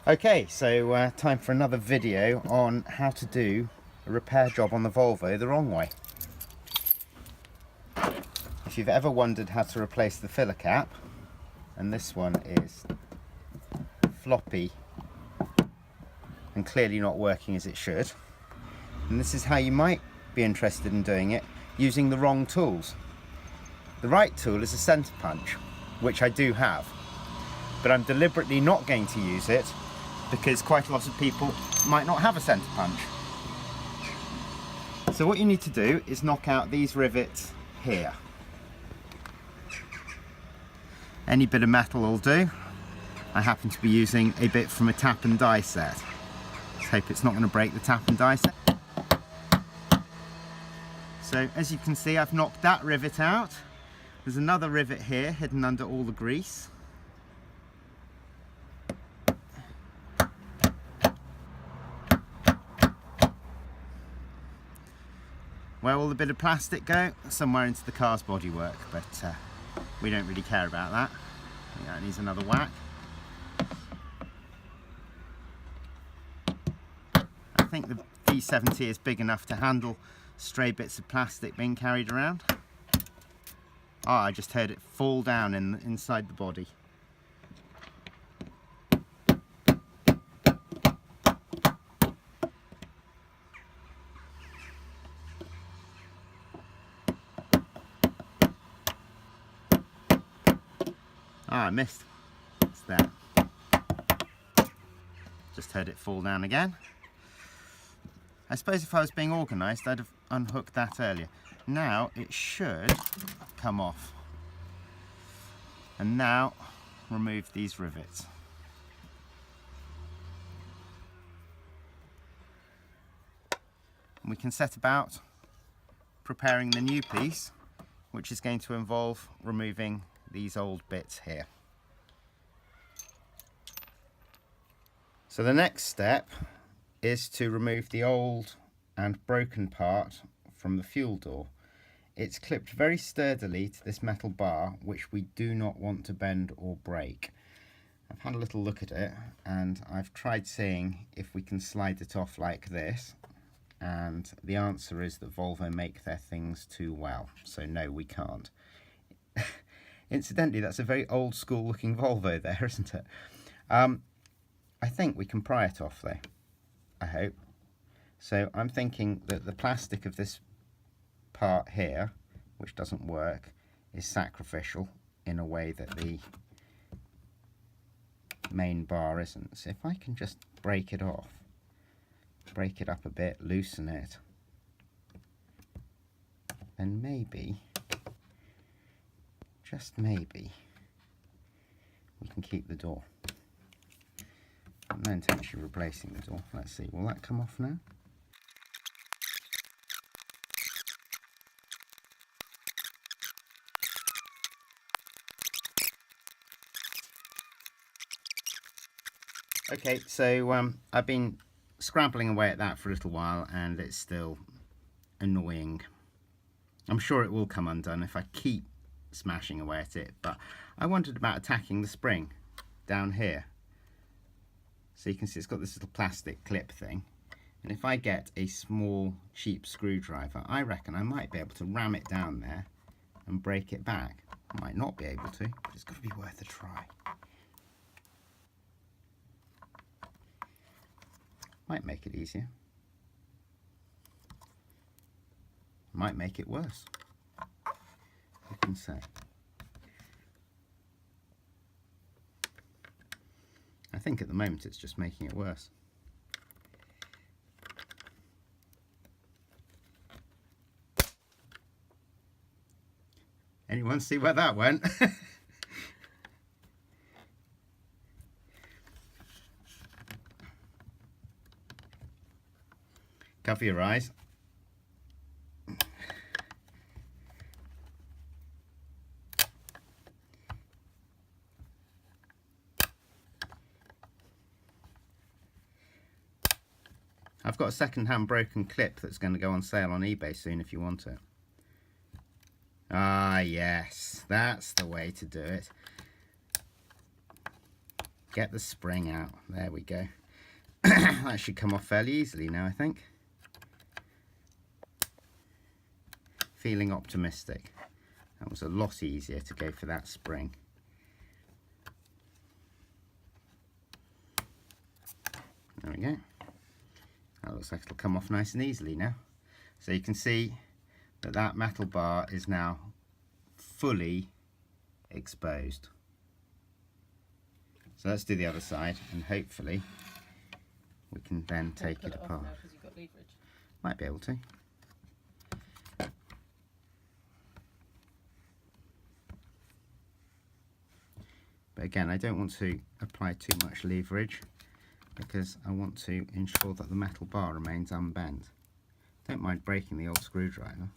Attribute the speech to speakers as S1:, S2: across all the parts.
S1: Okay, so time for another video on how to do a repair job on the Volvo the wrong way. If you've ever wondered how to replace the filler cap, and this one is floppy and clearly not working as it should, and this is how you might be interested in doing it using the wrong tools. The right tool is a centre punch, which I do have, but I'm deliberately not going to use it because quite a lot of people might not have a centre punch. So what you need to do is knock out these rivets here. Any bit of metal will do. I happen to be using a bit from a tap and die set. Let's hope it's not going to break the tap and die set. So as you can see, I've knocked that rivet out. There's another rivet here hidden under all the grease. Where will the bit of plastic go? Somewhere into the car's bodywork, but we don't really care about that. Yeah, it needs another whack. I think the V70 is big enough to handle stray bits of plastic being carried around. Oh, I just heard it fall down inside the body. Ah, I missed. It's there. Just heard it fall down again. I suppose if I was being organised, I'd have unhooked that earlier. Now it should come off. And now remove these rivets. And we can set about preparing the new piece, which is going to involve removing these old bits here. So the next step is to remove the old and broken part from the fuel door. It's clipped very sturdily to this metal bar, which we do not want to bend or break. I've had a little look at it and I've tried seeing if we can slide it off like this, and the answer is that Volvo make their things too well, so no, we can't. Incidentally, that's a very old school looking Volvo there, isn't it? I think we can pry it off though, I hope. So I'm thinking that the plastic of this part here, which doesn't work, is sacrificial in a way that the main bar isn't. So if I can just break it off, break it up a bit, loosen it, then maybe, just maybe, we can keep the door. No intention of replacing the door. Let's see, will that come off now? Okay, so I've been scrabbling away at that for a little while and it's still annoying. I'm sure it will come undone if I keep smashing away at it, but I wondered about attacking the spring down here. So you can see it's got this little plastic clip thing, and if I get a small cheap screwdriver, I reckon I might be able to ram it down there and break it back. I might not be able to, but it's got to be worth a try. Might make it easier. Might make it worse. Who can say? I think at the moment it's just making it worse. Anyone see where that went? Cover your eyes. I've got a second-hand broken clip that's going to go on sale on eBay soon if you want it. Ah, yes, that's the way to do it. get the spring out. There we go. That should come off fairly easily now, I think. Feeling optimistic. That was a lot easier to go for that spring. There we go. That looks like it'll come off nice and easily now. So you can see that that metal bar is now fully exposed. So let's do the other side, and hopefully we can then take it apart. Might be able to. But again, I don't want to apply too much leverage because I want to ensure that the metal bar remains unbent. Don't mind breaking the old screwdriver.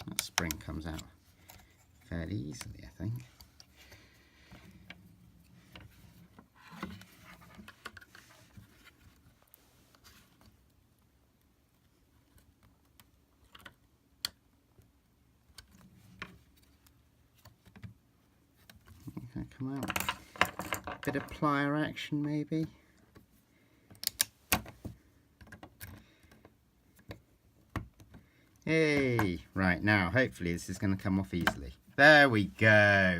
S1: That spring comes out fairly easily, I think. Okay, come out. Bit of plier action maybe. Hey, right, now hopefully this is going to come off easily. There we go.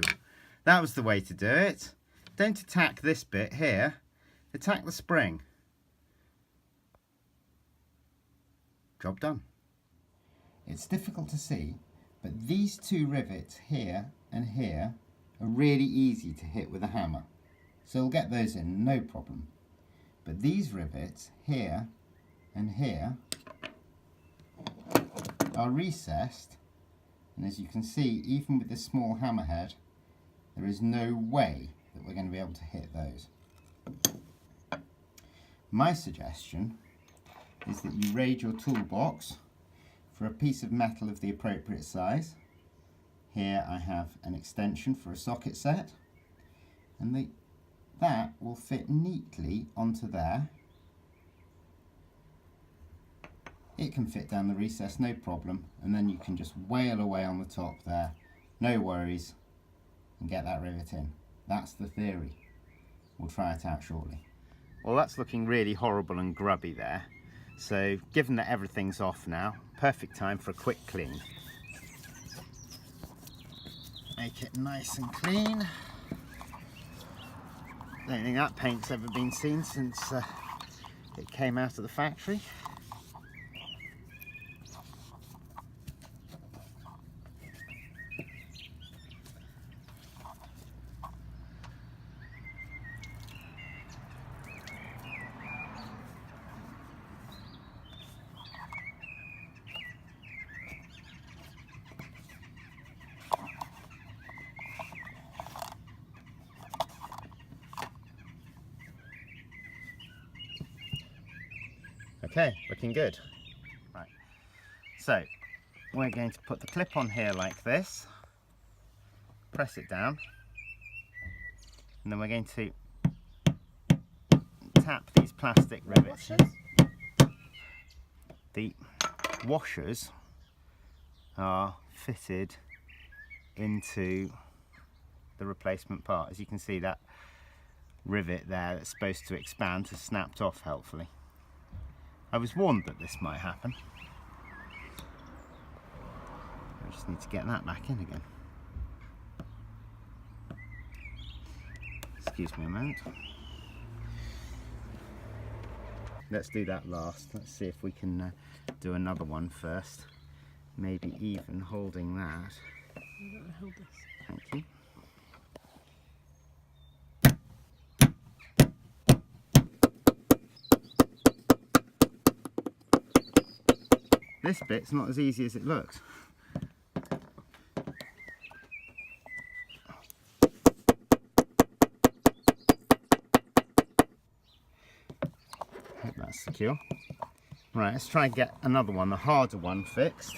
S1: That was the way to do it. Don't attack this bit here, attack the spring. Job done. It's difficult to see, but these two rivets here and here are really easy to hit with a hammer. So we'll get those in, no problem. But these rivets here and here are recessed, and as you can see, even with this small hammerhead, there is no way that we're going to be able to hit those. My suggestion is that you raid your toolbox for a piece of metal of the appropriate size. Here I have an extension for a socket set, and that will fit neatly onto there. It can fit down the recess, no problem, and then you can just wail away on the top there, no worries, and get that rivet in. That's the theory. We'll try it out shortly. Well, that's looking really horrible and grubby there. So, given that everything's off now, perfect time for a quick clean. Make it nice and clean. Don't think that paint's ever been seen since it came out of the factory. Okay, looking good. Right, so we're going to put the clip on here like this, press it down, and then we're going to tap these plastic rivets. The washers are fitted into the replacement part. As you can see, that rivet there that's supposed to expand has snapped off helpfully. I was warned that this might happen. I just need to get that back in again. Excuse me a moment. Let's do that last. Let's see if we can do another one first. Maybe even holding that. I'm going to hold this. Thank you. This bit's not as easy as it looks. Hope that's secure. Right, let's try and get another one, the harder one, fixed.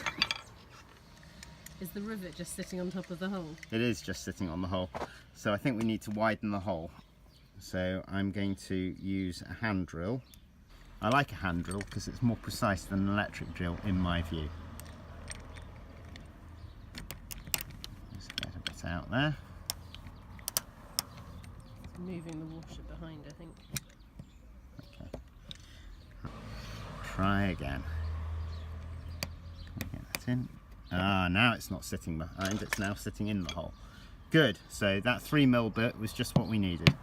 S2: Is the rivet just sitting on top of the hole?
S1: It is just sitting on the hole. So I think we need to widen the hole. so I'm going to use a hand drill. I like a hand drill because it's more precise than an electric drill in my view. Just get a bit out there.
S2: It's moving the washer behind, I think.
S1: Okay. Try again. Can we get that in? Ah, now it's not sitting behind, it's now sitting in the hole. Good, so that 3mm bit was just what we needed.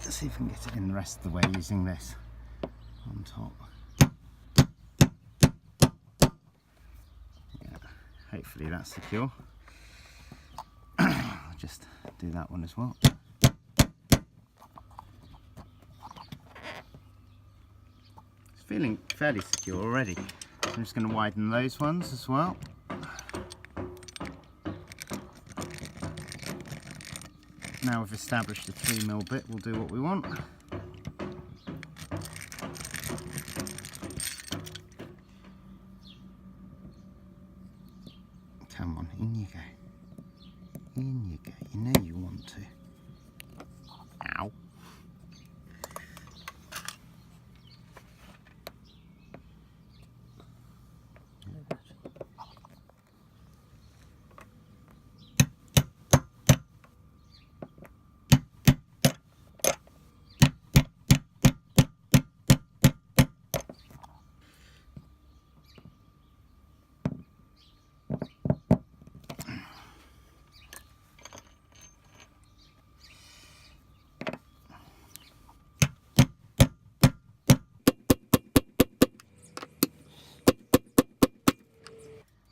S1: Let's see if we can get it in the rest of the way using this on top. Yeah, hopefully that's secure. I'll just do that one as well. It's feeling fairly secure already. So I'm just going to widen those ones as well. Now we've established the 3mm bit, we'll do what we want. Come on, in you go. In you go. You know you want to. Ow.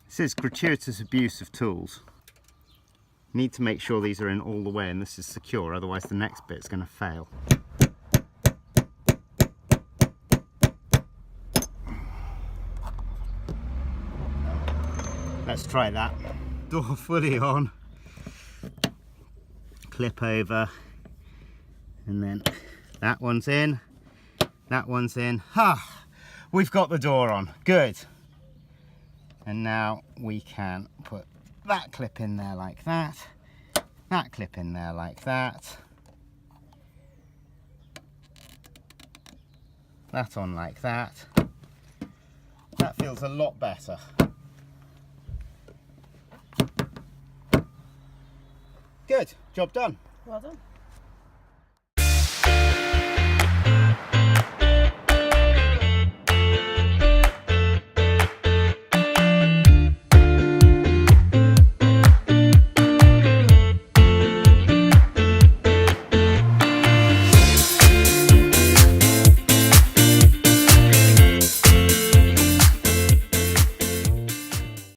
S1: This is gratuitous abuse of tools. Need to make sure these are in all the way and this is secure, otherwise the next bit's going to fail. Let's try that. Door fully on. Clip over. And then that one's in. That one's in. Ha! We've got the door on. Good. And now we can put that clip in there like that, that clip in there like that, that on like that. That feels a lot better. Good, job done.
S2: Well done.